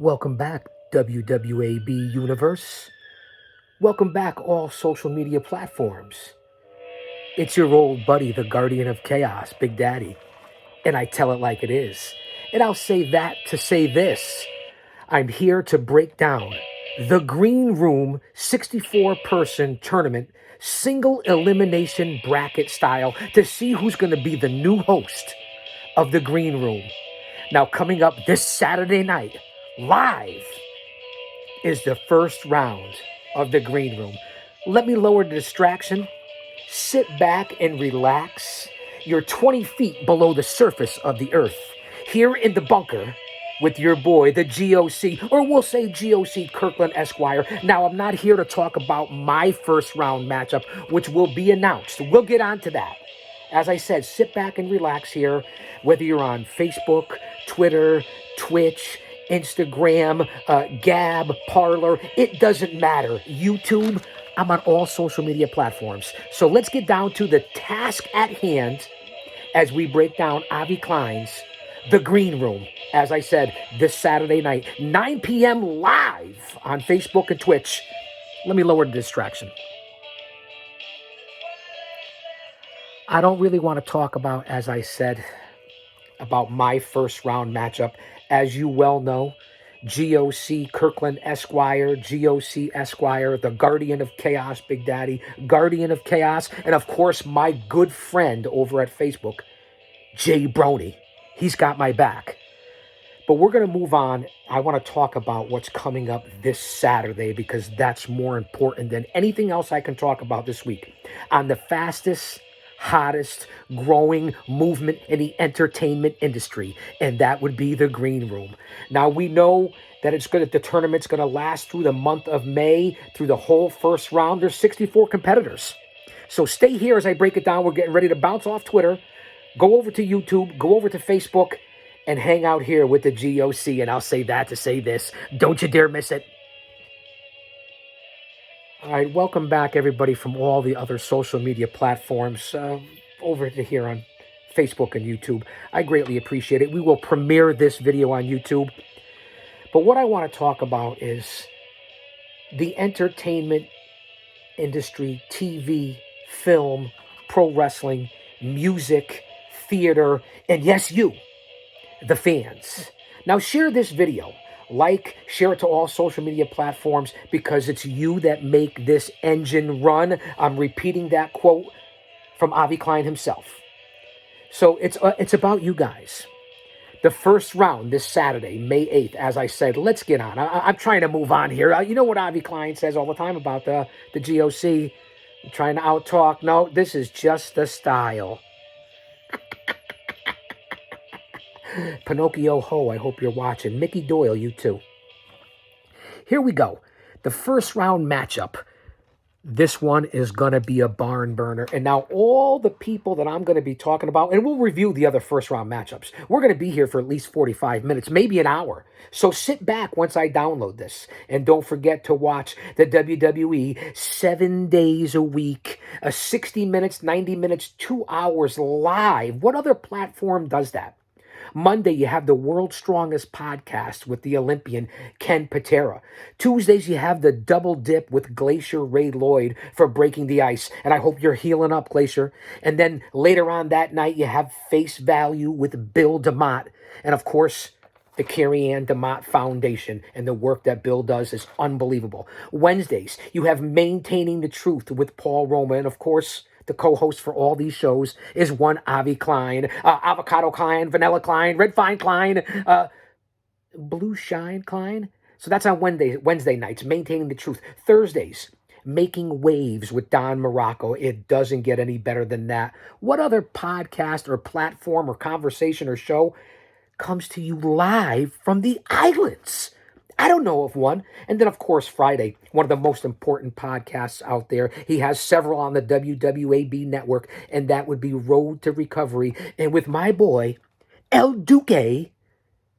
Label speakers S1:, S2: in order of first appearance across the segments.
S1: Welcome back, WWAB Universe. Welcome back, all social media platforms. It's your old buddy, the Guardian of Chaos, Big Daddy, and I tell it like it is. And I'll say that to say this. I'm here to break down the Green Room 64-person tournament, single elimination bracket style, to see who's going to be the new host of the Green Room. Now, coming up this Saturday night, live, is the first round of the Green Room. Let me lower the distraction. Sit back and relax. You're 20 feet below the surface of the earth, here in the bunker with your boy, the GOC, or we'll say GOC Kirkland Esquire. Now, I'm not here to talk about my first round matchup, which will be announced. We'll get on to that. As I said, sit back and relax here, whether you're on Facebook, Twitter, Twitch, Instagram, Gab, Parler, it doesn't matter. YouTube, I'm on all social media platforms. So let's get down to the task at hand as we break down Avi Klein's The Green Room. As I said, this Saturday night, 9 p.m. live on Facebook and Twitch. Let me lower the distraction. I don't really want to talk about, as I said, about my first round matchup. As you well know, GOC Kirkland Esquire, GOC Esquire, the Guardian of Chaos, Big Daddy, Guardian of Chaos, and of course, my good friend over at Facebook, Jay Brony. He's got my back. But we're going to move on. I want to talk about what's coming up this Saturday because that's more important than anything else I can talk about this week. On the fastest, hottest growing movement in the entertainment industry, and that would be the Green Room. Now, we know that the tournament's going to last through the month of May, through the whole first round. There's 64 competitors. So stay here as I break it down. We're getting ready to bounce off Twitter, go over to YouTube, go over to Facebook, and hang out here with the GOC. And I'll say that to say this. Don't you dare miss it. All right, welcome back, everybody, from all the other social media platforms over to here on Facebook and YouTube. I greatly appreciate it. We will premiere this video on YouTube. But what I want to talk about is the entertainment industry, TV, film, pro wrestling, music, theater, and yes, you, the fans. Now, share this video. Share it to all social media platforms because it's you that make this engine run. I'm repeating that quote from Avi Klein himself. So it's about you guys. The first round this Saturday, May 8th, as I said, let's get on. I'm trying to move on here. You know what Avi Klein says all the time about the GOC? I'm trying to out-talk. No, this is just the style. Pinocchio Ho, I hope you're watching. Mickey Doyle, you too. Here we go. The first round matchup. This one is going to be a barn burner. And now all the people that I'm going to be talking about, and we'll review the other first round matchups. We're going to be here for at least 45 minutes, maybe an hour. So sit back once I download this. And don't forget to watch the WWE 7 days a week, 60 minutes, 90 minutes, 2 hours live. What other platform does that? Monday, you have the World's Strongest Podcast with the Olympian Ken Patera. Tuesdays, you have the Double Dip with Glacier Ray Lloyd for breaking the ice. And I hope you're healing up, Glacier. And then later on that night, you have Face Value with Bill DeMott. And of course, the Carrie Ann DeMott Foundation, and the work that Bill does is unbelievable. Wednesdays, you have Maintaining the Truth with Paul Roma. And of course, the co-host for all these shows is one Avi Klein, Avocado Klein, Vanilla Klein, Red Fine Klein, Blue Shine Klein. So that's on Wednesday nights, Maintaining the Truth. Thursdays, Making Waves with Don Morocco. It doesn't get any better than that. What other podcast or platform or conversation or show comes to you live from the islands? I don't know of one. And then, of course, Friday, one of the most important podcasts out there. He has several on the WWAB network, and that would be Road to Recovery. And with my boy, El Duque,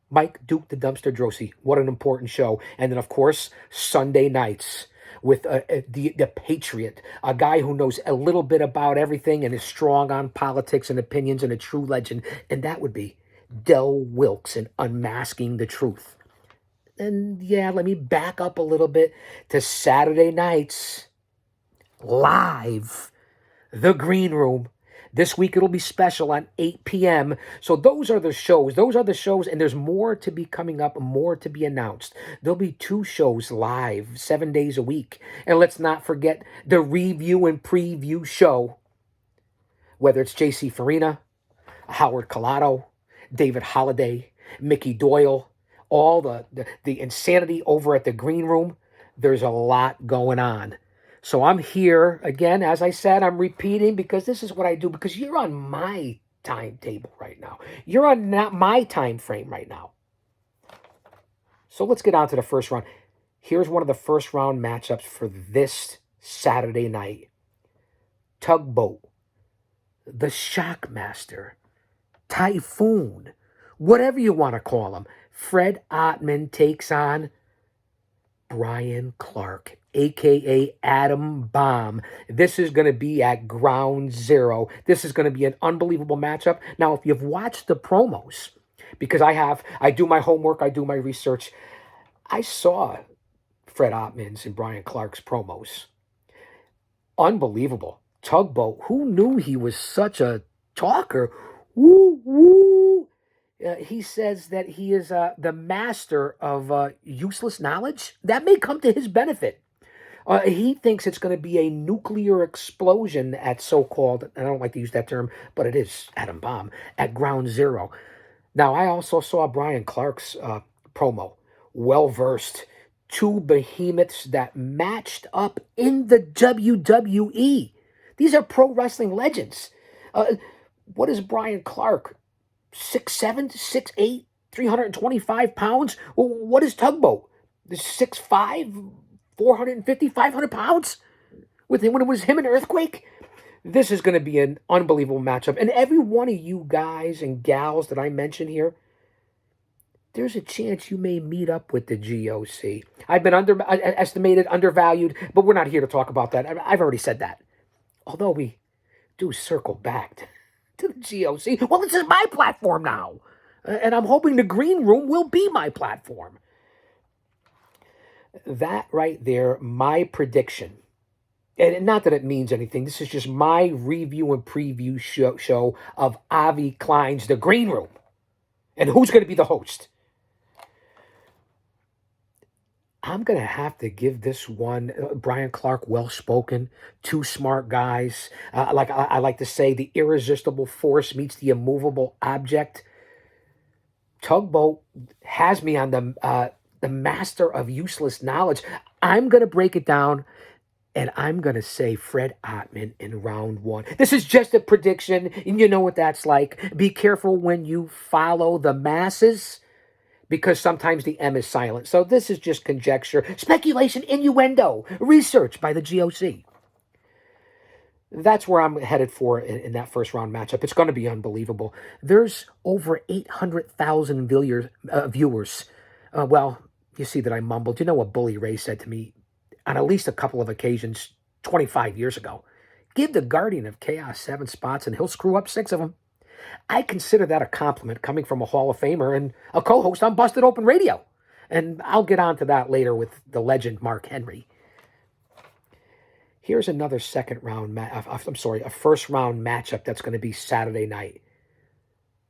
S1: Mike Duke the Dumpster Drosy. What an important show. And then, of course, Sunday nights with the Patriot, a guy who knows a little bit about everything and is strong on politics and opinions and a true legend. And that would be Del Wilkes in Unmasking the Truth. And yeah, let me back up a little bit to Saturday nights live, The Green Room. This week it'll be special on 8 p.m. So those are the shows. Those are the shows, and there's more to be coming up, more to be announced. There'll be 2 shows live, 7 days a week. And let's not forget the review and preview show, whether it's JC Farina, Howard Collado, David Holliday, Mickey Doyle, all the insanity over at the Green Room. There's a lot going on. So I'm here again, as I said, I'm repeating because this is what I do, because you're on my timetable right now. You're on not my time frame right now. So let's get on to the first round. Here's one of the first round matchups for this Saturday night. Tugboat, the Shockmaster, Typhoon, whatever you want to call him. Fred Ottman takes on Brian Clark, a.k.a. Adam Bomb. This is going to be at Ground Zero. This is going to be an unbelievable matchup. Now, if you've watched the promos, because I do my homework, I do my research, I saw Fred Ottman's and Brian Clark's promos. Unbelievable. Tugboat, who knew he was such a talker? Woo, woo. He says that he is the master of useless knowledge. That may come to his benefit. He thinks it's going to be a nuclear explosion at so-called, I don't like to use that term, but it is Adam Bomb, at Ground Zero. Now, I also saw Brian Clark's promo. Well-versed. 2 behemoths that matched up in the WWE. These are pro wrestling legends. What is Brian Clark? 6'7", 6'8", 325 pounds? Well, what is Tugboat? 6'5", 450, 500 pounds? When it was him and Earthquake? This is going to be an unbelievable matchup. And every one of you guys and gals that I mentioned here, there's a chance you may meet up with the GOC. I've been underestimated, undervalued, but we're not here to talk about that. I've already said that. Although we do circle back to the GOC. Well, this is my platform now. And I'm hoping the Green Room will be my platform. That right there, my prediction. And not that it means anything. This is just my review and preview show of Avi Klein's The Green Room. And who's going to be the host? I'm going to have to give this one, Brian Clark, well-spoken, 2 smart guys. I like to say, the irresistible force meets the immovable object. Tugboat has me on the master of useless knowledge. I'm going to break it down, and I'm going to say Fred Ottman in round 1. This is just a prediction, and you know what that's like. Be careful when you follow the masses, because sometimes the M is silent. So this is just conjecture, speculation, innuendo, research by the GOC. That's where I'm headed for in that first round matchup. It's going to be unbelievable. There's over 800,000 viewers. Well, you see that I mumbled. You know what Bully Ray said to me on at least a couple of occasions 25 years ago? Give the Guardian of Chaos 7 spots and he'll screw up 6 of them. I consider that a compliment coming from a Hall of Famer and a co-host on Busted Open Radio. And I'll get on to that later with the legend Mark Henry. Here's another a first round matchup that's going to be Saturday night.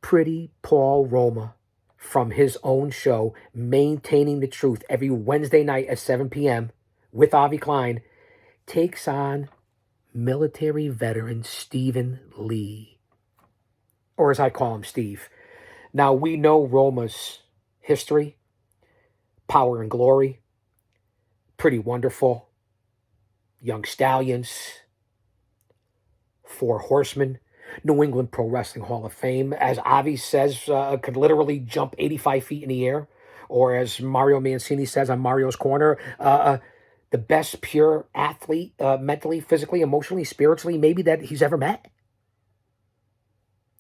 S1: Pretty Paul Roma from his own show, Maintaining the Truth, every Wednesday night at 7 p.m. with Avi Klein, takes on military veteran Stephen Lee. Or as I call him, Steve. Now, we know Roma's history, Power and Glory, Pretty Wonderful, Young Stallions, 4 Horsemen, New England Pro Wrestling Hall of Fame, as Avi says, could literally jump 85 feet in the air, or as Mario Mancini says on Mario's Corner, the best pure athlete, mentally, physically, emotionally, spiritually, maybe that he's ever met.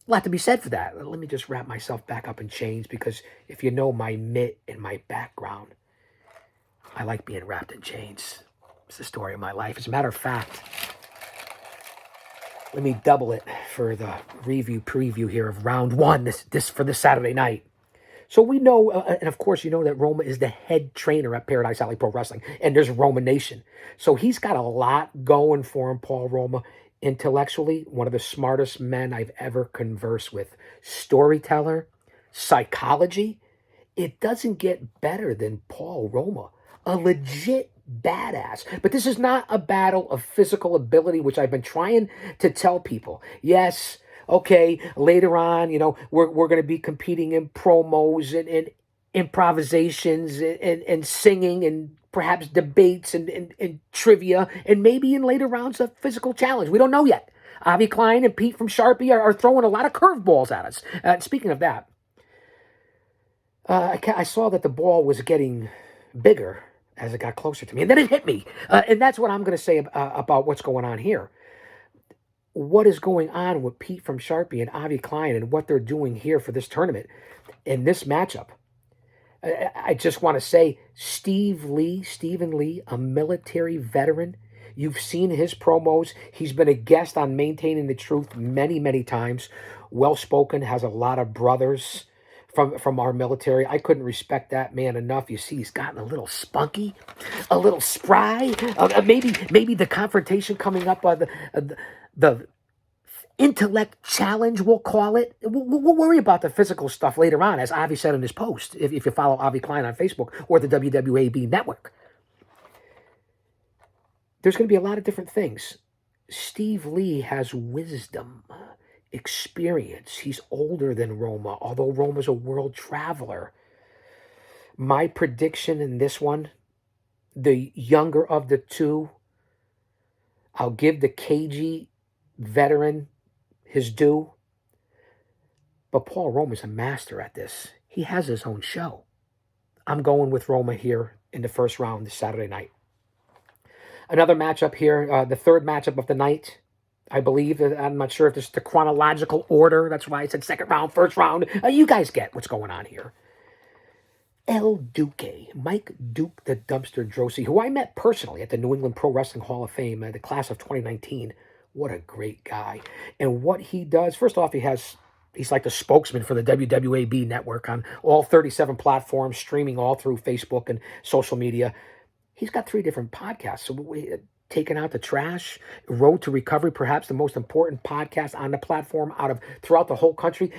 S1: A lot to be said for that. Let me just wrap myself back up in chains, because if you know my mitt and my background, I like being wrapped in chains. It's the story of my life. As a matter of fact, let me double it for the review preview here of round 1 this for this Saturday night. So we know, and of course, you know that Roma is the head trainer at Paradise Alley Pro Wrestling, and there's Roma Nation. So he's got a lot going for him, Paul Roma. Intellectually, one of the smartest men I've ever conversed with. Storyteller, psychology. It doesn't get better than Paul Roma. A legit badass. But this is not a battle of physical ability, which I've been trying to tell people. Yes, okay, later on, we're going to be competing in promos and improvisations and singing and perhaps debates and trivia and maybe in later rounds of physical challenge. We don't know yet. Avi Klein and Pete from Sharpie are throwing a lot of curveballs at us. Speaking of that, I saw that the ball was getting bigger as it got closer to me, and then it hit me. And that's what I'm going to say about what's going on here. What is going on with Pete from Sharpie and Avi Klein and what they're doing here for this tournament in this matchup? I just want to say Stephen Lee, a military veteran. You've seen his promos. He's been a guest on Maintaining the Truth many, many times. Well-spoken, has a lot of brothers from our military. I couldn't respect that man enough. You see, he's gotten a little spunky, a little spry. Maybe the confrontation coming up, the intellect challenge, we'll call it. We'll worry about the physical stuff later on, as Avi said in his post, if you follow Avi Klein on Facebook or the WWAB network. There's going to be a lot of different things. Steve Lee has wisdom, experience. He's older than Roma, although Roma's a world traveler. My prediction in this one, the younger of the two, I'll give the cagey veteran his due. But Paul Roma's a master at this. He has his own show. I'm going with Roma here in the first round this Saturday night. Another matchup here, the third matchup of the night, I believe. I'm not sure if this is the chronological order. That's why I said second round, first round. You guys get what's going on here. El Duque, Mike Duke the Dumpster Droese, who I met personally at the New England Pro Wrestling Hall of Fame, the class of 2019. What a great guy. And what he does, first off, he's like the spokesman for the WWAB network on all 37 platforms, streaming all through Facebook and social media. He's got 3 different podcasts. So Taking Out the Trash, Road to Recovery, perhaps the most important podcast on the platform throughout the whole country.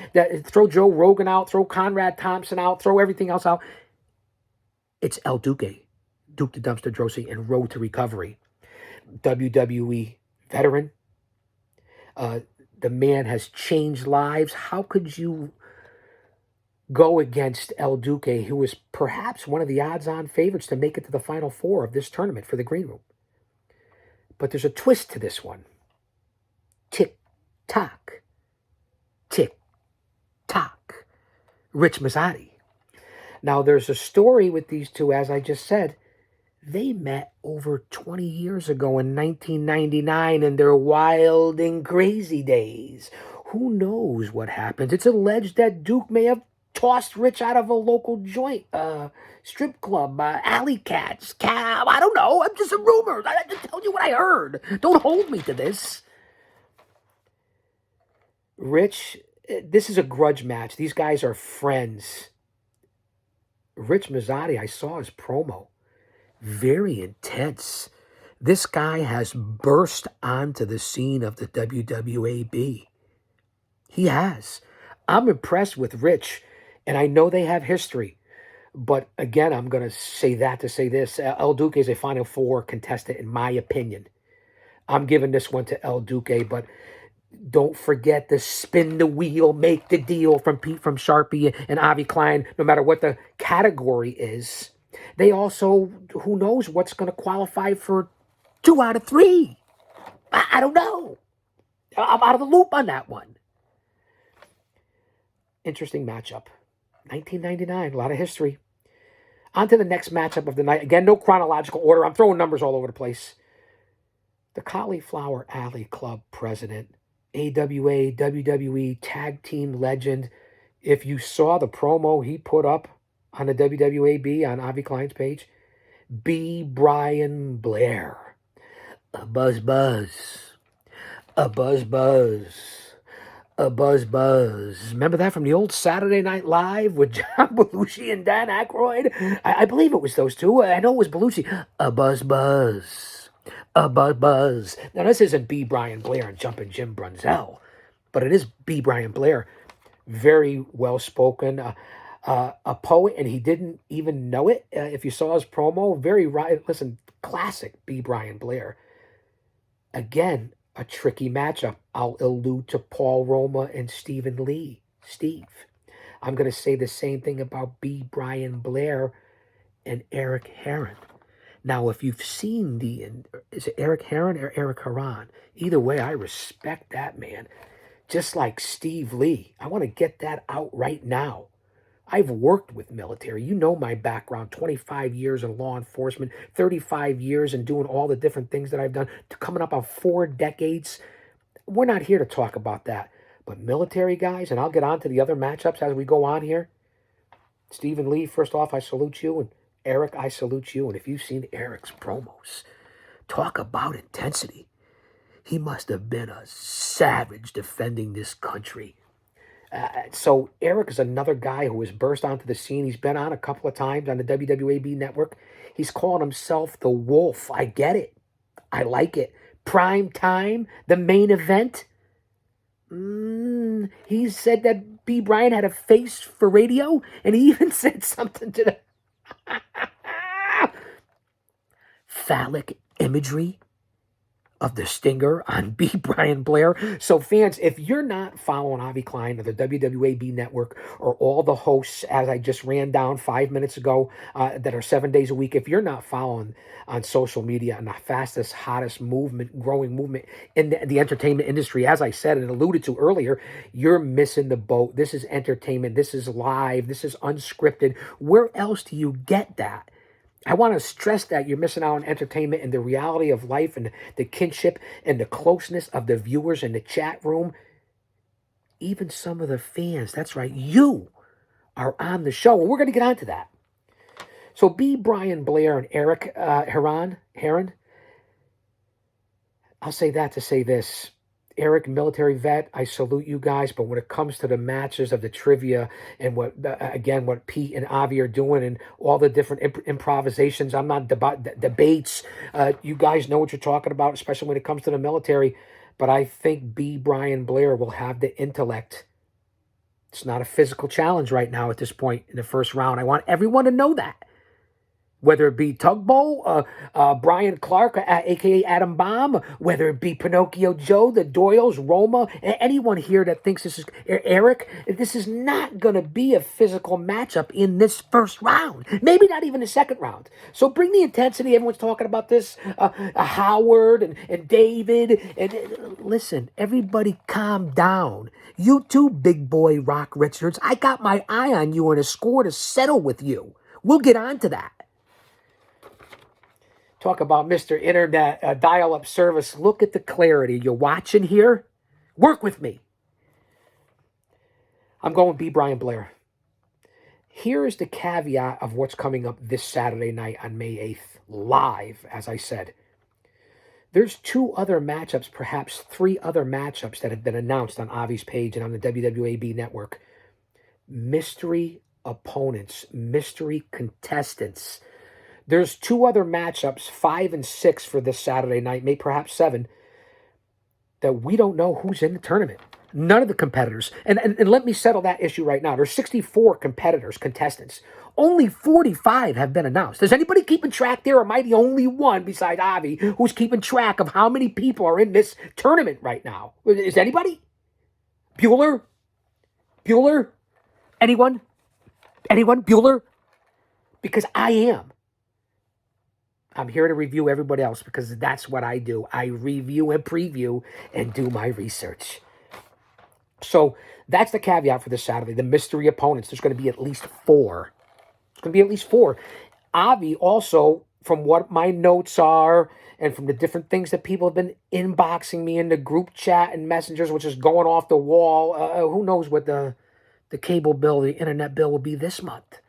S1: Throw Joe Rogan out, throw Conrad Thompson out, throw everything else out. It's El Duque, Duke the Dumpster Droese, and Road to Recovery. WWE veteran. The man has changed lives. How could you go against El Duque, who is perhaps one of the odds-on favorites to make it to the Final Four of this tournament for the Green Room? But there's a twist to this one. Tick-tock. Tick-tock. Rich Mazzotti. Now, there's a story with these two, as I just said. They met over 20 years ago in 1999 in their wild and crazy days. Who knows what happened? It's alleged that Duke may have tossed Rich out of a local joint, strip club, alley cats, cab. I don't know. I'm just a rumor. I just tell you what I heard. Don't hold me to this. Rich, this is a grudge match. These guys are friends. Rich Mazzotti, I saw his promo. Very intense. This guy has burst onto the scene of the WWAB. He has. I'm impressed with Rich, and I know they have history. But again, I'm going to say that to say this. El Duque is a Final Four contestant, in my opinion. I'm giving this one to El Duque, but don't forget the spin the wheel, make the deal from Pete from Sharpie and Avi Klein, no matter what the category is. They also, who knows what's going to qualify for 2 out of 3. I don't know. I'm out of the loop on that one. Interesting matchup. 1999, a lot of history. On to the next matchup of the night. Again, no chronological order. I'm throwing numbers all over the place. The Cauliflower Alley Club president, AWA, WWE tag team legend. If you saw the promo he put up on the WWAB on Avi Klein's page, B. Brian Blair. A buzz buzz. A buzz buzz. A buzz buzz. Remember that from the old Saturday Night Live with John Belushi and Dan Aykroyd? I believe it was those two. I know it was Belushi. A buzz buzz. A buzz buzz. Now, this isn't B. Brian Blair and Jumpin' Jim Brunzell, but it is B. Brian Blair. Very well spoken. A poet, and he didn't even know it. If you saw his promo, very right. Listen, classic B. Brian Blair. Again, a tricky matchup. I'll allude to Paul Roma and Stephen Lee. Steve. I'm going to say the same thing about B. Brian Blair and Eric Heron. Now, if you've seen is it Eric Heron or Eric Haran? Either way, I respect that man. Just like Steve Lee. I want to get that out right now. I've worked with military. You know my background, 25 years in law enforcement, 35 years in doing all the different things that I've done, coming up on 4 decades. We're not here to talk about that. But military guys, and I'll get on to the other matchups as we go on here. Stephen Lee, first off, I salute you. And Eric, I salute you. And if you've seen Eric's promos, talk about intensity. He must have been a savage defending this country. So Eric is another guy who has burst onto the scene. He's been on a couple of times on the WWAB network. He's calling himself the Wolf. I get it. I like it. Prime time, the main event. He said that B. Brian had a face for radio, and he even said something to the phallic imagery of the Stinger on B. Brian Blair. So fans, if you're not following Avi Klein or the WWAB network or all the hosts, as I just ran down 5 minutes ago, that are 7 days a week, if you're not following on social media and the fastest, hottest movement, growing movement in the entertainment industry, as I said and alluded to earlier, you're missing the boat. This is entertainment. This is live. This is unscripted. Where else do you get that? I want to stress that you're missing out on entertainment and the reality of life and the kinship and the closeness of the viewers in the chat room. Even some of the fans, that's right, you are on the show. And we're going to get onto that. So B. Brian Blair and Eric Heron, I'll say that to say this. Eric, military vet, I salute you guys. But when it comes to the matches of the trivia and what Pete and Avi are doing and all the different improvisations, I'm not debates. You guys know what you're talking about, especially when it comes to the military. But I think B. Brian Blair will have the intellect. It's not a physical challenge right now at this point in the first round. I want everyone to know that. Whether it be Tugboat, Brian Clark, a.k.a. Adam Bomb, whether it be Pinocchio Joe, the Doyles, Roma, anyone here that thinks this is Eric, this is not going to be a physical matchup in this first round. Maybe not even the second round. So bring the intensity. Everyone's talking about this. Howard and David. And listen, everybody calm down. You too, big boy Rock Richards. I got my eye on you and a score to settle with you. We'll get on to that. Talk about Mr. Internet dial-up service. Look at the clarity. You're watching here? Work with me. I'm going B. Brian Blair. Here is the caveat of what's coming up this Saturday night on May 8th, live, as I said. There's 2 other matchups, perhaps 3 other matchups that have been announced on Avi's page and on the WWAB network. Mystery opponents, mystery contestants. There's 2 other matchups, 5 and 6 for this Saturday night, maybe perhaps 7, that we don't know who's in the tournament. None of the competitors. And let me settle that issue right now. There's 64 competitors, contestants. Only 45 have been announced. Is anybody keeping track there? Or am I the only one besides Avi who's keeping track of how many people are in this tournament right now? Is anybody? Bueller? Anyone? Bueller? Because I am. I'm here to review everybody else because that's what I do. I review and preview and do my research. So that's the caveat for this Saturday. The mystery opponents. There's going to be at least 4. There's going to be at least 4. Avi also, from what my notes are and from the different things that people have been inboxing me in the group chat and messengers, which is going off the wall. Who knows what the cable bill, the internet bill will be this month.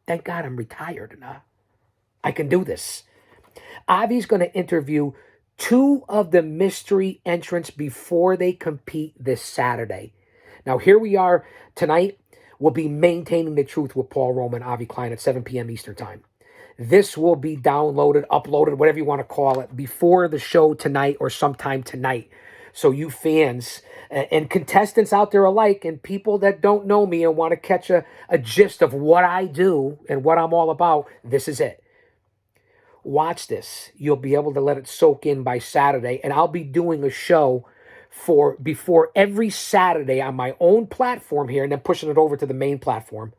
S1: Thank God I'm retired and I can do this. Avi's going to interview 2 of the mystery entrants before they compete this Saturday. Now, here we are tonight. We'll be Maintaining the Truth with Paul Roma and Avi Klein at 7 p.m. Eastern Time. This will be downloaded, uploaded, whatever you want to call it, before the show tonight or sometime tonight. So you fans and contestants out there alike and people that don't know me and want to catch a gist of what I do and what I'm all about, this is it. Watch this. You'll be able to let it soak in by Saturday, and I'll be doing a show before every Saturday on my own platform here, and then pushing it over to the main platform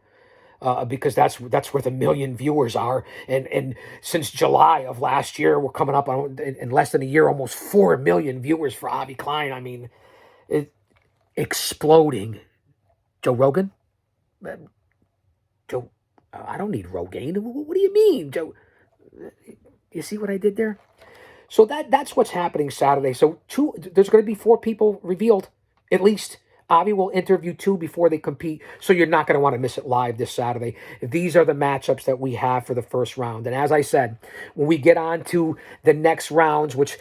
S1: because that's where the million viewers are. And since July of last year, we're coming up on in less than a year, almost 4 million viewers for Avi Klein. I mean, exploding. Joe Rogan, Joe. I don't need Rogaine. What do you mean, Joe? You see what I did there? So that's what's happening Saturday. So there's going to be 4 people revealed, at least. Avi will interview 2 before they compete, so you're not going to want to miss it live this Saturday. These are the matchups that we have for the first round. And as I said, when we get on to the next rounds, which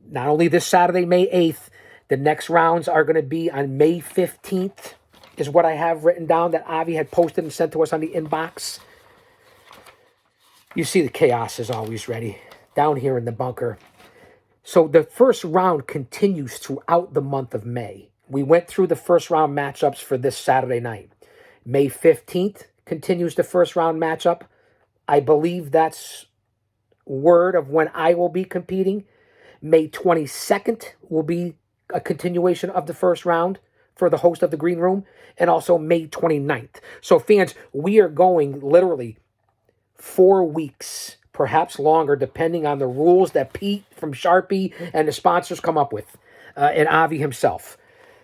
S1: not only this Saturday, May 8th, the next rounds are going to be on May 15th, is what I have written down that Avi had posted and sent to us on the inbox. You see the chaos is always ready down here in the bunker. So the first round continues throughout the month of May. We went through the first round matchups for this Saturday night. May 15th continues the first round matchup. I believe that's word of when I will be competing. May 22nd will be a continuation of the first round for the host of the Green Room, and also May 29th. So fans, we are going literally 4 weeks, perhaps longer, depending on the rules that Pete from Sharpie and the sponsors come up with, and Avi himself.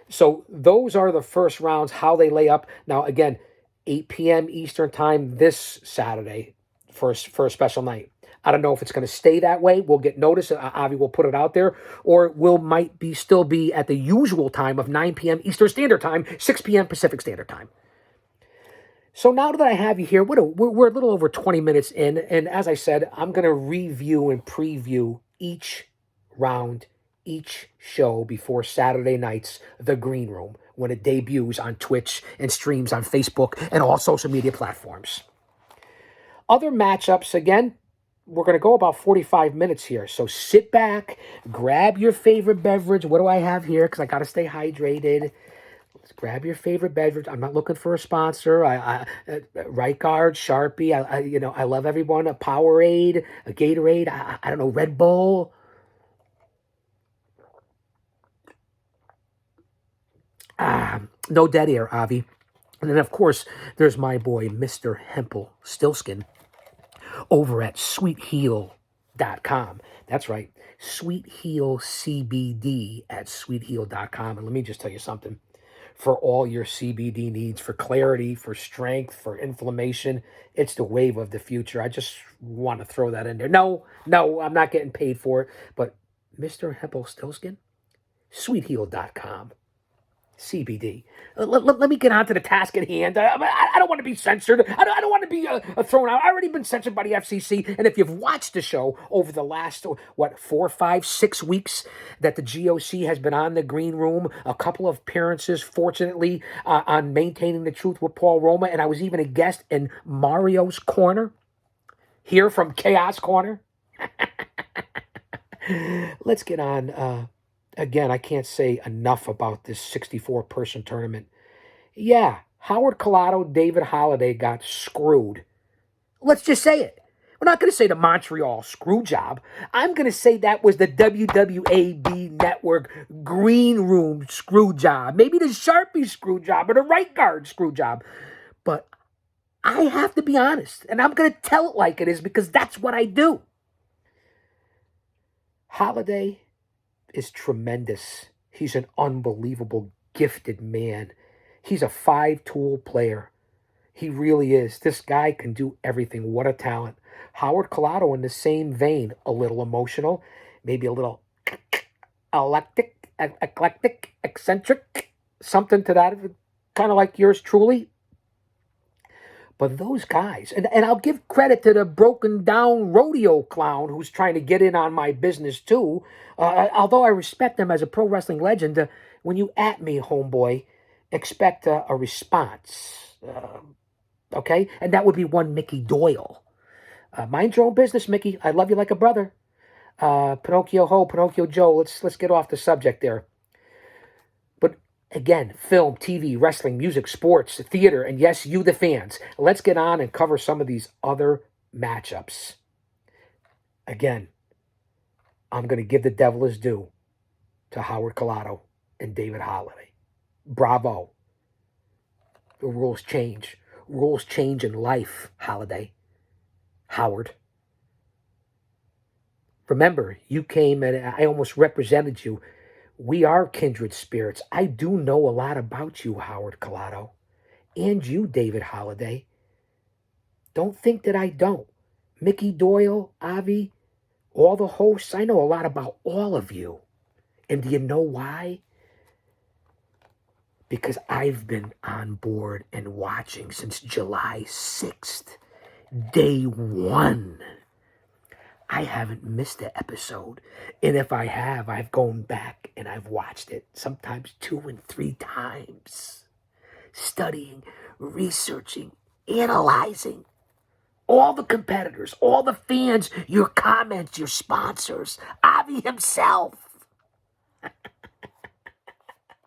S1: So those are the first rounds, how they lay up. Now, again, 8 p.m. Eastern Time this Saturday for a special night. I don't know if it's going to stay that way. We'll get notice. Avi will put it out there. Or still be at the usual time of 9 p.m. Eastern Standard Time, 6 p.m. Pacific Standard Time. So now that I have you here, we're a little over 20 minutes in. And as I said, I'm going to review and preview each round, each show before Saturday night's The Green Room, when it debuts on Twitch and streams on Facebook and all social media platforms. Other matchups, again, we're going to go about 45 minutes here. So sit back, grab your favorite beverage. What do I have here? Because I got to stay hydrated. Let's grab your favorite beverage. I'm not looking for a sponsor. Right Guard, Sharpie. I love everyone. A Powerade, a Gatorade. I don't know, Red Bull. No dead air, Avi. And then, of course, there's my boy, Mr. Hempel Stillskin, over at sweetheal.com. That's right, Sweet Heal CBD at sweetheal.com. And let me just tell you something. For all your CBD needs, for clarity, for strength, for inflammation, it's the wave of the future. I just want to throw that in there. No, I'm not getting paid for it. But Mr. Hempel Stillskin, sweetheal.com. CBD. Let me get on to the task at hand. I don't want to be censored. I don't want to be thrown out. I've already been censored by the FCC. And if you've watched the show over the last, 4, 5, 6 weeks that the GOC has been on the Green Room, a couple of appearances, fortunately, on Maintaining the Truth with Paul Roma, and I was even a guest in Mario's Corner, here from Chaos Corner. Let's get on... Again, I can't say enough about this 64-person tournament. Yeah, Howard Collado, David Holliday got screwed. Let's just say it. We're not going to say the Montreal screw job. I'm going to say that was the WWAB Network Green Room screw job. Maybe the Sharpie screw job or the Right Guard screw job. But I have to be honest, and I'm going to tell it like it is because that's what I do. Holliday is tremendous. He's an unbelievable, gifted man. He's a 5-tool player. He really is. This guy can do everything. What a talent. Howard Collado in the same vein, a little emotional, maybe a little eclectic, eccentric, something to that, kind of like yours truly. But those guys, and I'll give credit to the broken down rodeo clown who's trying to get in on my business too. Although I respect him as a pro wrestling legend, when you at me, homeboy, expect a response. Okay? And that would be one Mickey Doyle. Mind your own business, Mickey. I love you like a brother. Pinocchio Ho, Pinocchio Joe. Let's get off the subject there. But again, film, TV, wrestling, music, sports, theater, and yes, you the fans. Let's get on and cover some of these other matchups. Again, I'm going to give the devil his due to Howard Collado and David Holliday. Bravo. The rules change. Rules change in life, Holliday. Howard. Remember, you came and I almost represented you. We are kindred spirits. I do know a lot about you, Howard Collado. And you, David Holliday. Don't think that I don't. Mickey Doyle, Avi, all the hosts, I know a lot about all of you. And do you know why? Because I've been on board and watching since July 6th, day one. I haven't missed an episode. And if I have, I've gone back and I've watched it sometimes 2 and 3 times. Studying, researching, analyzing. All the competitors, all the fans, your comments, your sponsors, Avi himself.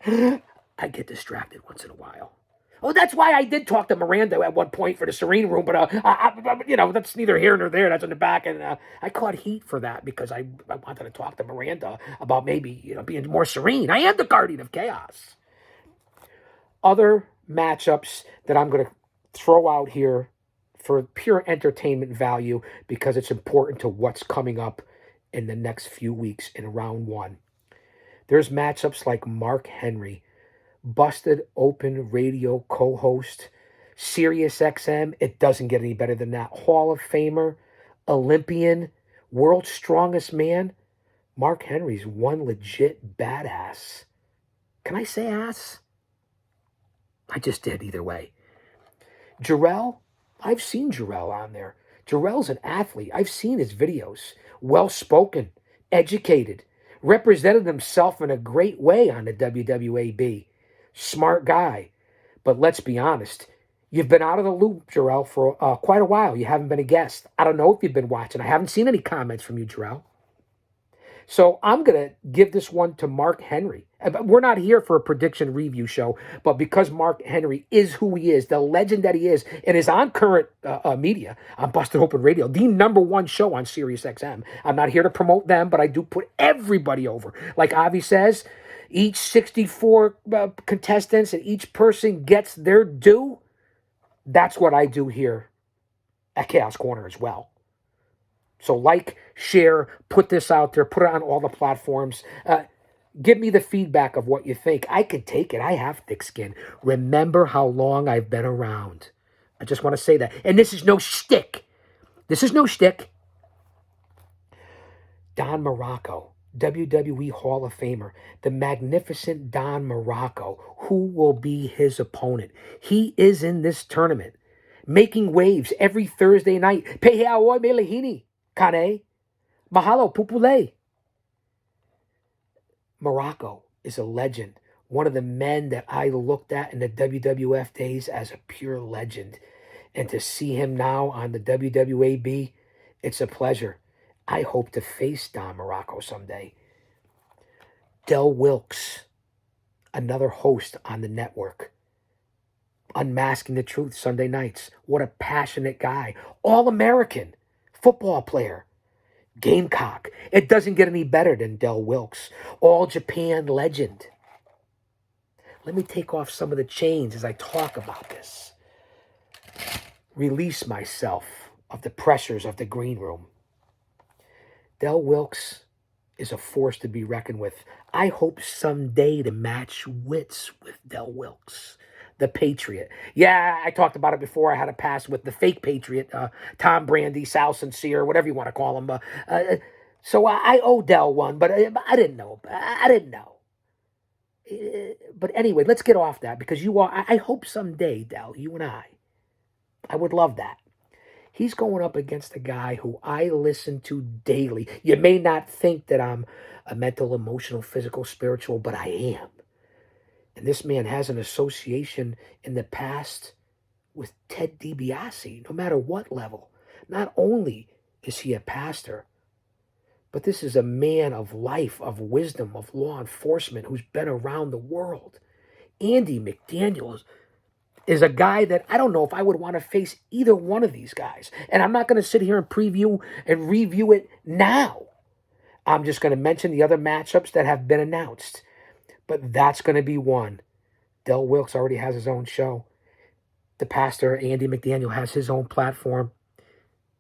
S1: I get distracted once in a while. Oh, that's why I did talk to Miranda at one point for the Serene Room, but that's neither here nor there. That's in the back, and I caught heat for that because I wanted to talk to Miranda about maybe being more serene. I am the guardian of chaos. Other matchups that I'm going to throw out here for pure entertainment value because it's important to what's coming up in the next few weeks in round one. There's matchups like Mark Henry, Busted Open Radio co-host, Sirius XM. It doesn't get any better than that. Hall of Famer, Olympian, world's strongest man. Mark Henry's one legit badass. Can I say ass? I just did either way. Jarrell, I've seen Jarrell on there. Jarrell's an athlete. I've seen his videos. Well-spoken, educated, represented himself in a great way on the WWAB. Smart guy. But let's be honest, you've been out of the loop, Jarrell, for quite a while. You haven't been a guest. I don't know if you've been watching. I haven't seen any comments from you, Jarrell. So I'm going to give this one to Mark Henry. We're not here for a prediction review show, but because Mark Henry is who he is, the legend that he is, and is on current media, on Busted Open Radio, the number one show on Sirius XM. I'm not here to promote them, but I do put everybody over. Like Avi says, each 64 contestants and each person gets their due. That's what I do here at Chaos Corner as well. So like, share, put this out there, put it on all the platforms. Give me the feedback of what you think. I could take it. I have thick skin. Remember how long I've been around. I just want to say that. And this is no shtick. This is no shtick. Don Morocco, WWE Hall of Famer, the magnificent Don Morocco. Who will be his opponent? He is in this tournament, making waves every Thursday night. Peheaoi Melahini. Kane, Mahalo, Pupule. Morocco is a legend. One of the men that I looked at in the WWF days as a pure legend. And to see him now on the WWAB, it's a pleasure. I hope to face Don Morocco someday. Del Wilkes, another host on the network. Unmasking the Truth Sunday nights. What a passionate guy. All-American. Football player, Gamecock. It doesn't get any better than Del Wilkes. All Japan legend. Let me take off some of the chains as I talk about this. Release myself of the pressures of the green room. Del Wilkes is a force to be reckoned with. I hope someday to match wits with Del Wilkes. The Patriot. Yeah, I talked about it before. I had a pass with the fake Patriot, Tom Brandy, Sal Sincere, whatever you want to call him. So I owe Del one, but I didn't know. I didn't know. But anyway, let's get off that because I hope someday, Del, you and I would love that. He's going up against a guy who I listen to daily. You may not think that I'm a mental, emotional, physical, spiritual, but I am. And this man has an association in the past with Ted DiBiase, no matter what level. Not only is he a pastor, but this is a man of life, of wisdom, of law enforcement who's been around the world. Andy McDaniel is a guy that I don't know if I would want to face either one of these guys. And I'm not going to sit here and preview and review it now. I'm just going to mention the other matchups that have been announced. But that's going to be one. Del Wilkes already has his own show. The pastor, Andy McDaniel, has his own platform.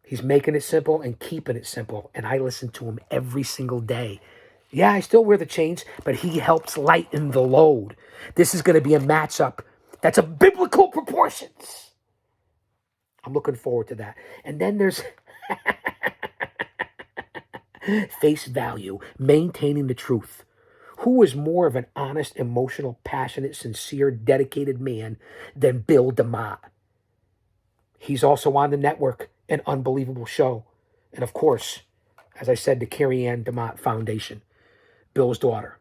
S1: He's making it simple and keeping it simple. And I listen to him every single day. Yeah, I still wear the chains, but he helps lighten the load. This is going to be a matchup that's of biblical proportions. I'm looking forward to that. And then there's face value, maintaining the truth. Who is more of an honest, emotional, passionate, sincere, dedicated man than Bill DeMott? He's also on the network, an unbelievable show. And of course, as I said, the Carrie Ann DeMott Foundation, Bill's daughter,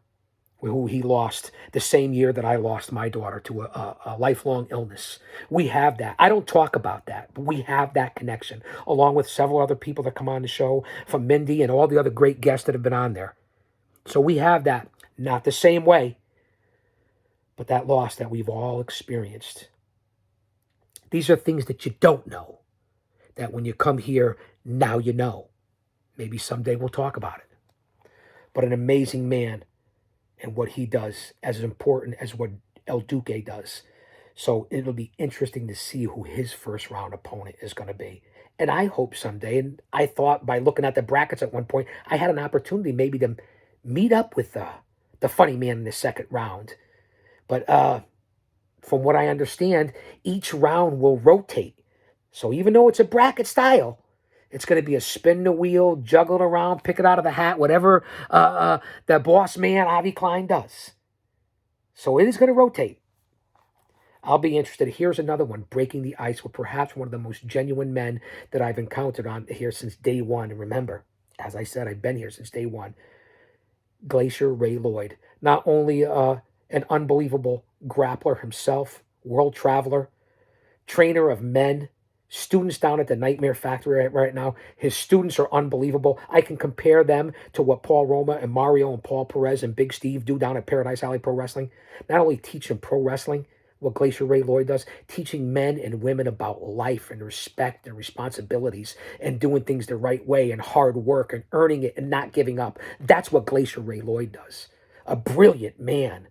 S1: who he lost the same year that I lost my daughter to a lifelong illness. We have that. I don't talk about that, but we have that connection, along with several other people that come on the show, from Mindy and all the other great guests that have been on there. So we have that. Not the same way, but that loss that we've all experienced. These are things that you don't know, that when you come here, now you know. Maybe someday we'll talk about it. But an amazing man, and what he does as important as what El Duque does. So it'll be interesting to see who his first round opponent is going to be. And I hope someday, and I thought by looking at the brackets at one point, I had an opportunity maybe to meet up with the funny man in the second round. But from what I understand, each round will rotate. So even though it's a bracket style, it's going to be a spin the wheel, juggle it around, pick it out of the hat, whatever the boss man, Avi Klein, does. So it is going to rotate. I'll be interested. Here's another one, breaking the ice with perhaps one of the most genuine men that I've encountered on here since day one. And remember, as I said, I've been here since day one. Glacier Ray Lloyd. Not only an unbelievable grappler himself, world traveler, trainer of men, students down at the Nightmare Factory right now. His students are unbelievable. I can compare them to what Paul Roma and Mario and Paul Perez and Big Steve do down at Paradise Alley Pro Wrestling. Not only teaching pro wrestling, what Glacier Ray Lloyd does, teaching men and women about life and respect and responsibilities and doing things the right way and hard work and earning it and not giving up. That's what Glacier Ray Lloyd does. A brilliant man.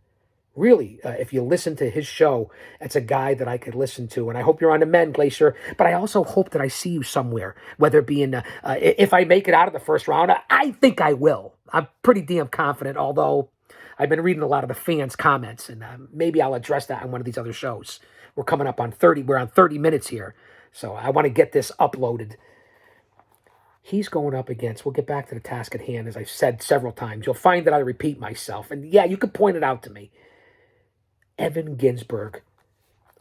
S1: Really, if you listen to his show, it's a guy that I could listen to. And I hope you're on the men, Glacier. But I also hope that I see you somewhere, whether it be in, if I make it out of the first round. I think I will. I'm pretty damn confident, although I've been reading a lot of the fans' comments, and maybe I'll address that on one of these other shows. We're coming up on 30. We're on 30 minutes here. So I want to get this uploaded. He's going up against, we'll get back to the task at hand, as I've said several times. You'll find that I repeat myself. And yeah, you could point it out to me. Evan Ginsberg,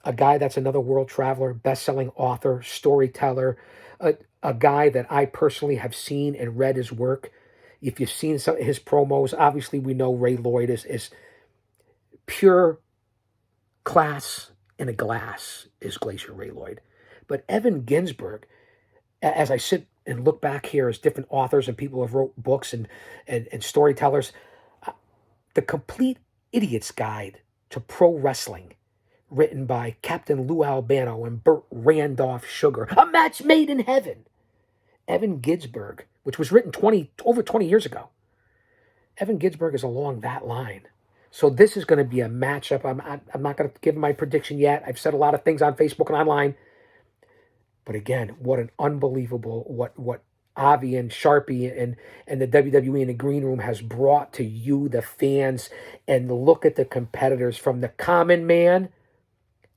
S1: a guy that's another world traveler, best-selling author, storyteller, a guy that I personally have seen and read his work. If you've seen some of his promos, obviously we know Ray Lloyd is pure class in a glass, is Glacier Ray Lloyd. But Evan Ginsberg, as I sit and look back here as different authors and people have wrote books and storytellers, The Complete Idiot's Guide to Pro Wrestling, written by Captain Lou Albano and Burt Randolph Sugar, a match made in heaven. Evan Ginsberg, which was written over 20 years ago. Evan Ginsberg is along that line. So this is going to be a matchup. I'm not going to give my prediction yet. I've said a lot of things on Facebook and online. But again, what an unbelievable, what Avi and Sharpie and the WWE in the green room has brought to you, the fans, and look at the competitors from the common man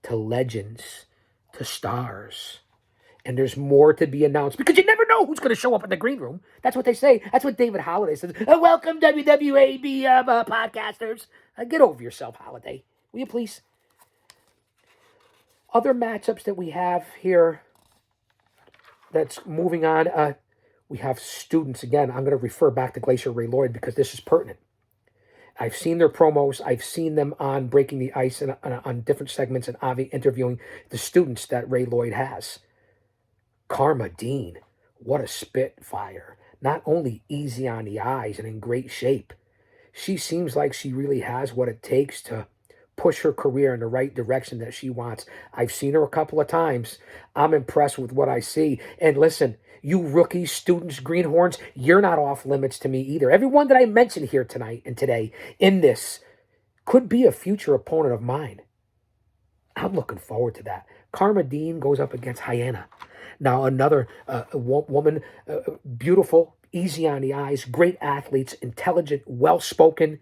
S1: to legends to stars. And there's more to be announced because you never know who's going to show up in the green room. That's what they say. That's what David Holliday says. Welcome, WWAB podcasters. Get over yourself, Holliday. Will you please? Other matchups that we have here that's moving on. We have students. Again, I'm going to refer back to Glacier Ray Lloyd because this is pertinent. I've seen their promos. I've seen them on Breaking the Ice and on different segments and Avi interviewing the students that Ray Lloyd has. Karma Dean, what a spitfire. Not only easy on the eyes and in great shape, she seems like she really has what it takes to push her career in the right direction that she wants. I've seen her a couple of times. I'm impressed with what I see. And listen, you rookies, students, greenhorns, you're not off limits to me either. Everyone that I mentioned here tonight and today in this could be a future opponent of mine. I'm looking forward to that. Karma Dean goes up against Hyena. Now another woman, beautiful, easy on the eyes, great athletes, intelligent, well-spoken.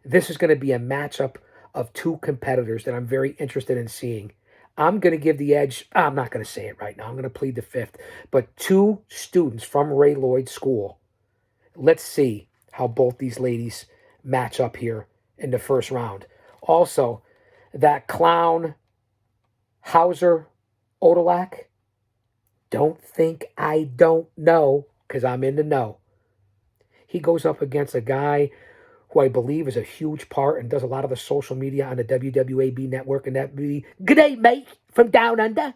S1: This is going to be a matchup of two competitors that I'm very interested in seeing. I'm going to give the edge. I'm not going to say it right now. I'm going to plead the fifth. But two students from Ray Lloyd School. Let's see how both these ladies match up here in the first round. Also, that clown Hauser Odolak. Don't think I don't know, because I'm in the know. He goes up against a guy who I believe is a huge part and does a lot of the social media on the WWAB network, and that be G'day, mate, from down under.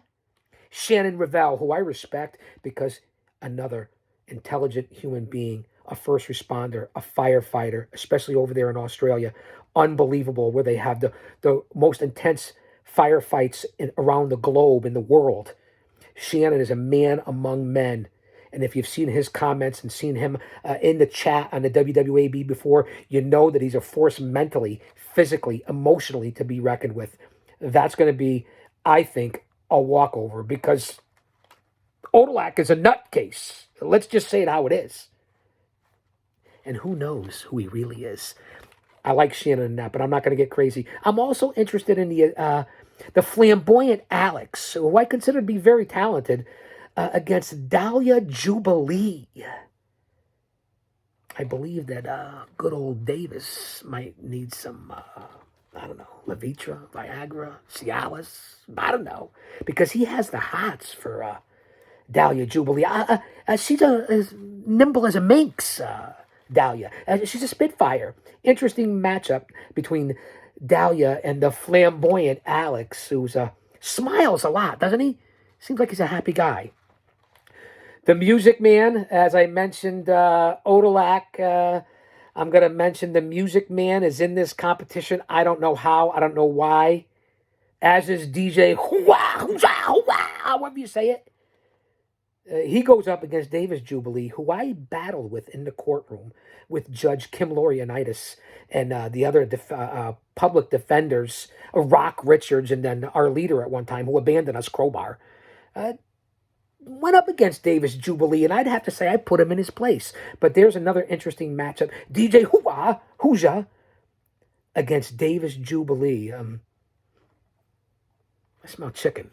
S1: Shannon Revell, who I respect because another intelligent human being, a first responder, a firefighter, especially over there in Australia. Unbelievable, where they have the most intense firefights around the globe in the world. Shannon is a man among men. And if you've seen his comments and seen him in the chat on the WWAB before, you know that he's a force mentally, physically, emotionally to be reckoned with. That's going to be, I think, a walkover because Odolak is a nutcase. Let's just say it how it is. And who knows who he really is. I like Shannon in that, but I'm not going to get crazy. I'm also interested in the flamboyant Alex, who I consider to be very talented, against Dahlia Jubilee. I believe that good old Davis might need some, I don't know, Levitra, Viagra, Cialis. I don't know, because he has the hots for Dahlia Jubilee. She's as nimble as a minx, Dahlia. She's a spitfire. Interesting matchup between Dahlia and the flamboyant Alex, who smiles a lot, doesn't he? Seems like he's a happy guy. The Music Man, as I mentioned, Odolak, I'm going to mention the Music Man is in this competition. I don't know how. I don't know why. As is DJ, however you say it. He goes up against Davis Jubilee, who I battled with in the courtroom with Judge Kim Laurinaitis and the other public defenders, Rock Richards, and then our leader at one time who abandoned us, Crowbar. Went up against Davis Jubilee, and I'd have to say I put him in his place. But there's another interesting matchup. DJ Hooja against Davis Jubilee. I smell chicken.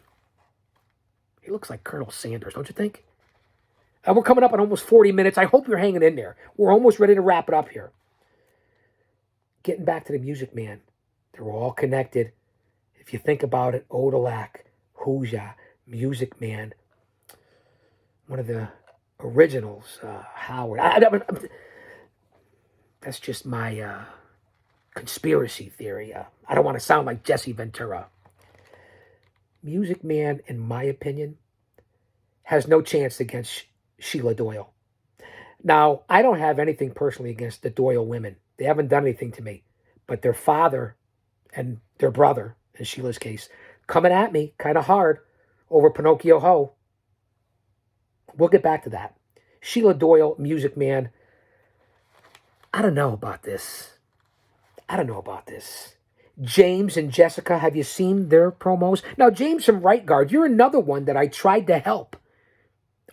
S1: He looks like Colonel Sanders, don't you think? We're coming up on almost 40 minutes. I hope you're hanging in there. We're almost ready to wrap it up here. Getting back to the Music Man. They're all connected. If you think about it, Odolak, Hooja, Music Man, one of the originals, Howard. That's just my conspiracy theory. I don't want to sound like Jesse Ventura. Music Man, in my opinion, has no chance against Sheila Doyle. Now, I don't have anything personally against the Doyle women. They haven't done anything to me. But their father and their brother, in Sheila's case, coming at me kind of hard over Pinocchio Ho. We'll get back to that. Sheila Doyle, Music Man. I don't know about this. James and Jessica, have you seen their promos? Now, James from Right Guard, you're another one that I tried to help.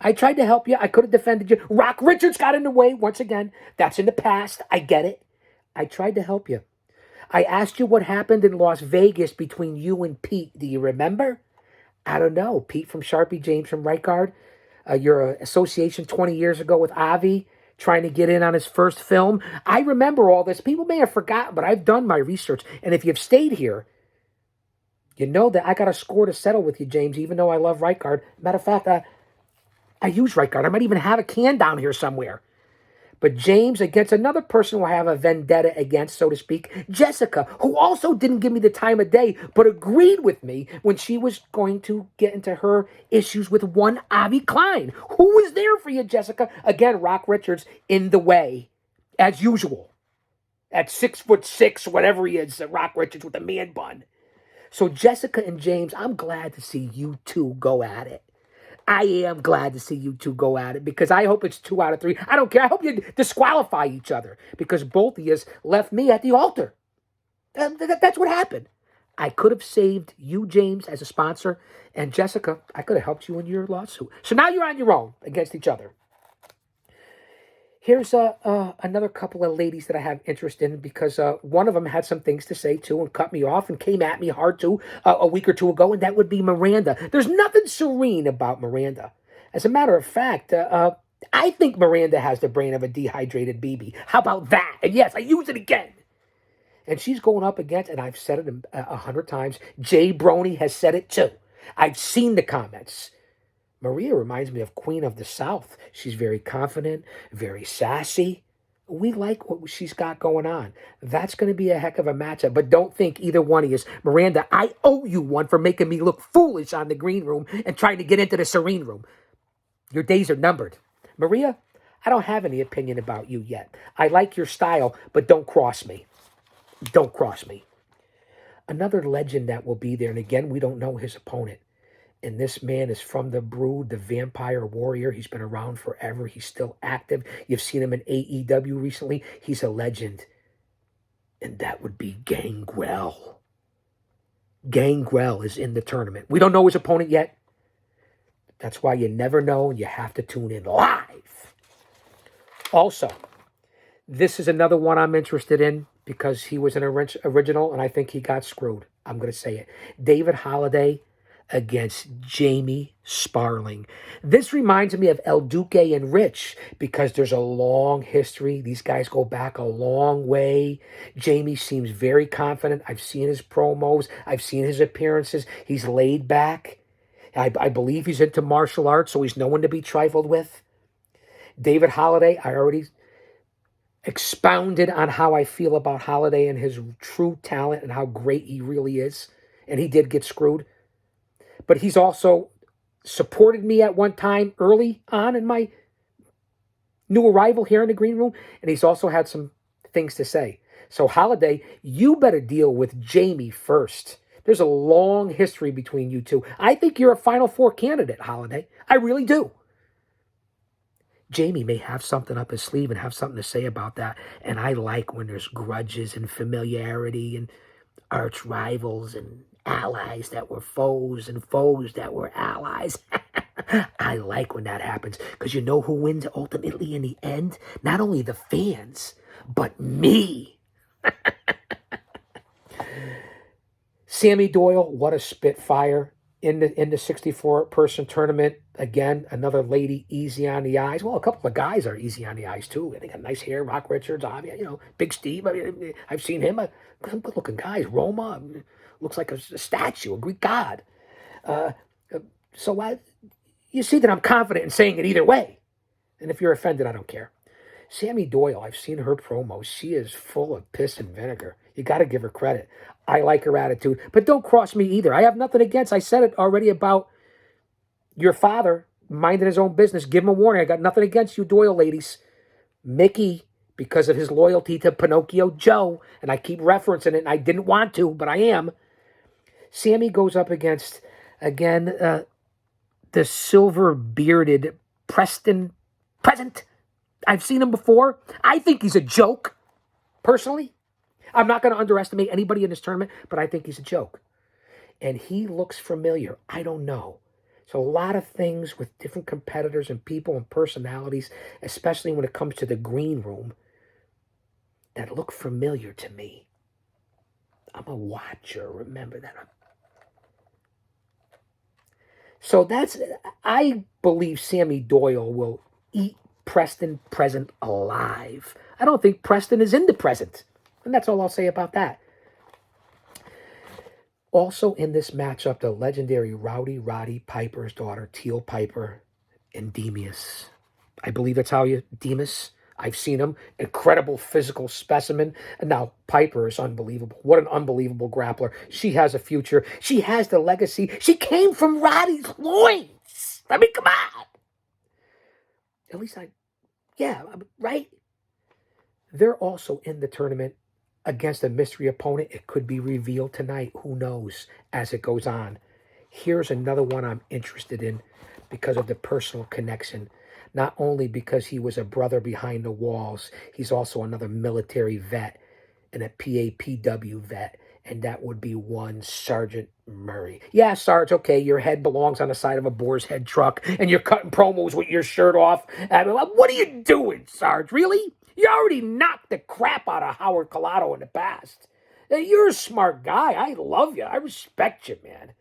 S1: I tried to help you. I could have defended you. Rock Richards got in the way once again. That's in the past. I get it. I tried to help you. I asked you what happened in Las Vegas between you and Pete. Do you remember? I don't know. Pete from Sharpie, James from Right Guard. Your association 20 years ago with Avi, trying to get in on his first film. I remember all this. People may have forgotten, but I've done my research. And if you've stayed here, you know that I got a score to settle with you, James, even though I love Right Guard. Matter of fact, I use Right Guard. I might even have a can down here somewhere. But James against another person who I have a vendetta against, so to speak, Jessica, who also didn't give me the time of day, but agreed with me when she was going to get into her issues with one Avi Klein. Who was there for you, Jessica? Again, Rock Richards in the way, as usual. At 6'6", whatever he is, Rock Richards with a man bun. So Jessica and James, I'm glad to see you two go at it. I am glad to see you two go at it because I hope it's 2 out of 3. I don't care. I hope you disqualify each other because both of you left me at the altar. That's what happened. I could have saved you, James, as a sponsor, and Jessica, I could have helped you in your lawsuit. So now you're on your own against each other. Here's another couple of ladies that I have interest in because one of them had some things to say too and cut me off and came at me hard too a week or two ago, and that would be Miranda. There's nothing serene about Miranda. As a matter of fact, I think Miranda has the brain of a dehydrated BB. How about that? And yes, I use it again. And she's going up against, and I've said it 100 times, Jay Brony has said it too. I've seen the comments. Maria reminds me of Queen of the South. She's very confident, very sassy. We like what she's got going on. That's going to be a heck of a matchup. But don't think either one of you. Miranda, I owe you one for making me look foolish on the green room and trying to get into the serene room. Your days are numbered. Maria, I don't have any opinion about you yet. I like your style, but don't cross me. Don't cross me. Another legend that will be there, and again, we don't know his opponent. And this man is from the Brood, the Vampire Warrior. He's been around forever. He's still active. You've seen him in AEW recently. He's a legend. And that would be Gangrel. Gangrel is in the tournament. We don't know his opponent yet. That's why you never know, and you have to tune in live. Also, this is another one I'm interested in because he was an original, and I think he got screwed. I'm going to say it. David Holiday against Jamie Sparling. This reminds me of El Duque and Rich because there's a long history. These guys go back a long way. Jamie seems very confident. I've seen his promos. I've seen his appearances. He's laid back. I believe he's into martial arts, so he's no one to be trifled with. David Holiday, I already expounded on how I feel about Holiday and his true talent and how great he really is. And he did get screwed. But he's also supported me at one time early on in my new arrival here in the green room. And he's also had some things to say. So Holiday, you better deal with Jamie first. There's a long history between you two. I think you're a Final Four candidate, Holiday. I really do. Jamie may have something up his sleeve and have something to say about that. And I like when there's grudges and familiarity and arch rivals and allies that were foes and foes that were allies. I like when that happens because you know who wins ultimately in the end? Not only the fans, but me. Sammy Doyle, what a spitfire in the 64-person tournament. Again, another lady easy on the eyes. Well, a couple of guys are easy on the eyes too. They got nice hair. Rock Richards, Big Steve. I mean, I've seen him. Some good-looking guys. Roma looks like a statue, a Greek god. You see that I'm confident in saying it either way. And if you're offended, I don't care. Sammy Doyle, I've seen her promos. She is full of piss and vinegar. You got to give her credit. I like her attitude. But don't cross me either. I have nothing against. I said it already about your father minding his own business. Give him a warning. I got nothing against you Doyle ladies. Mickey, because of his loyalty to Pinocchio Joe, and I keep referencing it, and I didn't want to, but I am. Sammy goes up against, again, the silver-bearded Preston Present. I've seen him before. I think he's a joke, personally. I'm not going to underestimate anybody in this tournament, but I think he's a joke. And he looks familiar. I don't know. So a lot of things with different competitors and people and personalities, especially when it comes to the green room, that look familiar to me. I'm a watcher. Remember that. So I believe Sammy Doyle will eat Preston Present alive. I don't think Preston is in the present. And that's all I'll say about that. Also in this matchup, the legendary Rowdy Roddy Piper's daughter, Teal Piper, and Demus. I believe that's how you, Demus. I've seen him, incredible physical specimen. And now Piper is unbelievable. What an unbelievable grappler. She has a future. She has the legacy. She came from Roddy's loins. I mean, come on. At least right? They're also in the tournament against a mystery opponent. It could be revealed tonight. Who knows as it goes on. Here's another one I'm interested in because of the personal connection. Not only because he was a brother behind the walls, he's also another military vet and a PAPW vet, and that would be one Sergeant Murray. Yeah, Sarge, okay, your head belongs on the side of a boar's head truck, and you're cutting promos with your shirt off. I mean, what are you doing, Sarge? Really? You already knocked the crap out of Howard Collado in the past. You're a smart guy. I love you. I respect you, man.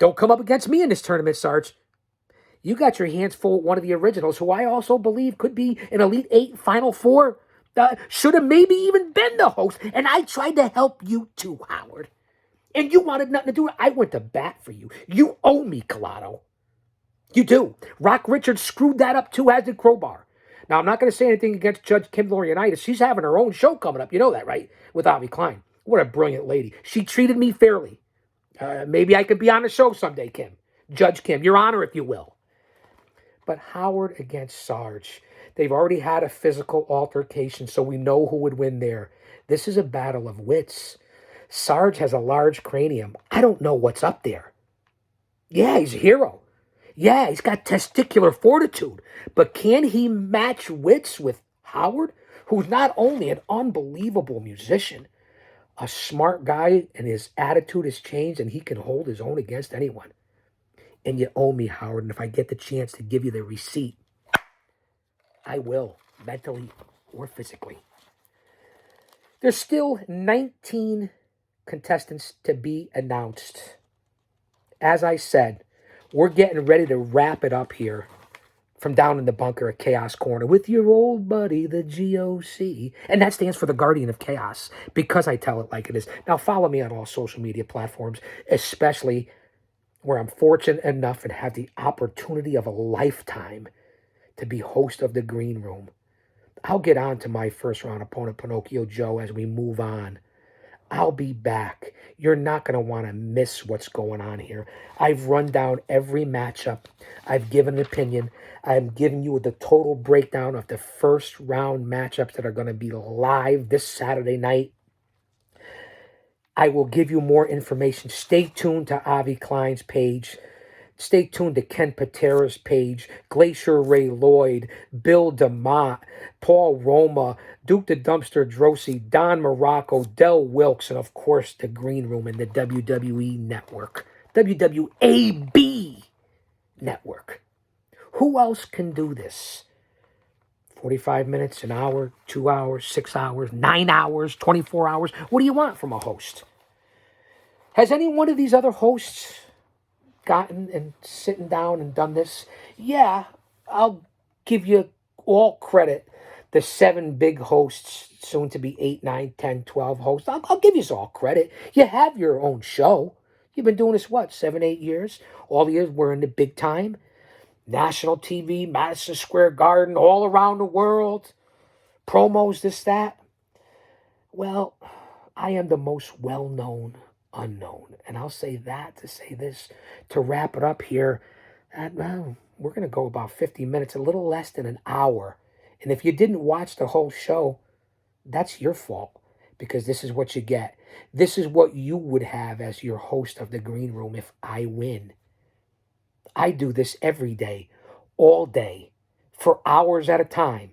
S1: Don't come up against me in this tournament, Sarge. You got your hands full with one of the originals, who I also believe could be an Elite Eight, Final Four. Should have maybe even been the host. And I tried to help you too, Howard. And you wanted nothing to do with it. I went to bat for you. You owe me, Collado. You do. Rock Richards screwed that up too, as did Crowbar. Now, I'm not going to say anything against Judge Kim Laurinaitis. She's having her own show coming up. You know that, right? With Avi Klein. What a brilliant lady. She treated me fairly. Maybe I could be on the show someday, Kim. Judge Kim, Your Honor, if you will. But Howard against Sarge. They've already had a physical altercation, so we know who would win there. This is a battle of wits. Sarge has a large cranium. I don't know what's up there. Yeah, he's a hero. Yeah, he's got testicular fortitude. But can he match wits with Howard, who's not only an unbelievable musician, a smart guy, and his attitude has changed, and he can hold his own against anyone. And you owe me, Howard, and if I get the chance to give you the receipt, I will, mentally or physically. There's still 19 contestants to be announced. As I said, we're getting ready to wrap it up here from down in the bunker at Chaos Corner with your old buddy, the GOC. And that stands for the Guardian of Chaos, because I tell it like it is. Now, follow me on all social media platforms, especially where I'm fortunate enough and have the opportunity of a lifetime to be host of the Green Room. I'll get on to my first round opponent, Pinocchio Joe, as we move on. I'll be back. You're not going to want to miss what's going on here. I've run down every matchup. I've given an opinion. I'm giving you the total breakdown of the first round matchups that are going to be live this Saturday night. I will give you more information. Stay tuned to Avi Klein's page. Stay tuned to Ken Patera's page, Glacier Ray Lloyd, Bill DeMott, Paul Roma, Duke the Dumpster Drosy, Don Morocco, Del Wilkes, and of course the Green Room and the WWE Network, WWAB Network. Who else can do this? 45 minutes, an hour, 2 hours, 6 hours, 9 hours, 24 hours. What do you want from a host? Has any one of these other hosts gotten and sitting down and done this? Yeah, I'll give you all credit. The 7 big hosts, soon to be 8, 9, 10, 12 hosts. I'll give you all credit. You have your own show. You've been doing this, 7, 8 years? All the years we're in the big time. National TV, Madison Square Garden, all around the world. Promos, this, that. Well, I am the most well-known unknown. And I'll say that to say this, to wrap it up here. We're going to go about 50 minutes, a little less than an hour. And if you didn't watch the whole show, that's your fault, because this is what you get. This is what you would have as your host of the Green Room if I win. I do this every day, all day, for hours at a time.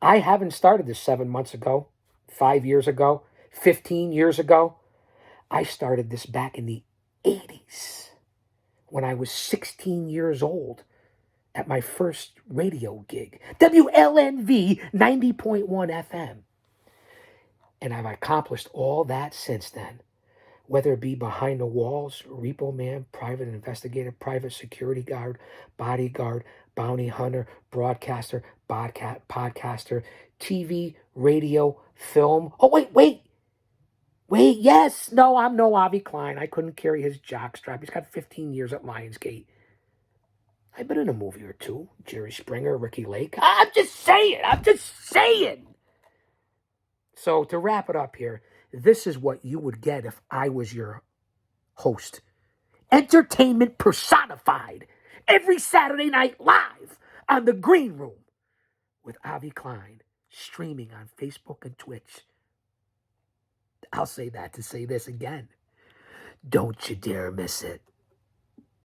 S1: I haven't started this 7 months ago, 5 years ago, 15 years ago. I started this back in the 80s when I was 16 years old at my first radio gig, WLNV 90.1 FM. And I've accomplished all that since then, whether it be behind the walls, repo man, private investigator, private security guard, bodyguard, bounty hunter, broadcaster, podcaster, TV, radio, film. Oh, wait, yes. No, I'm no Avi Klein. I couldn't carry his jockstrap. He's got 15 years at Lionsgate. I've been in a movie or two. Jerry Springer, Ricky Lake. I'm just saying. I'm just saying. So to wrap it up here, this is what you would get if I was your host. Entertainment personified. Every Saturday night live on The Green Room with Avi Klein, streaming on Facebook and Twitch. I'll say that to say this again. Don't you dare miss it.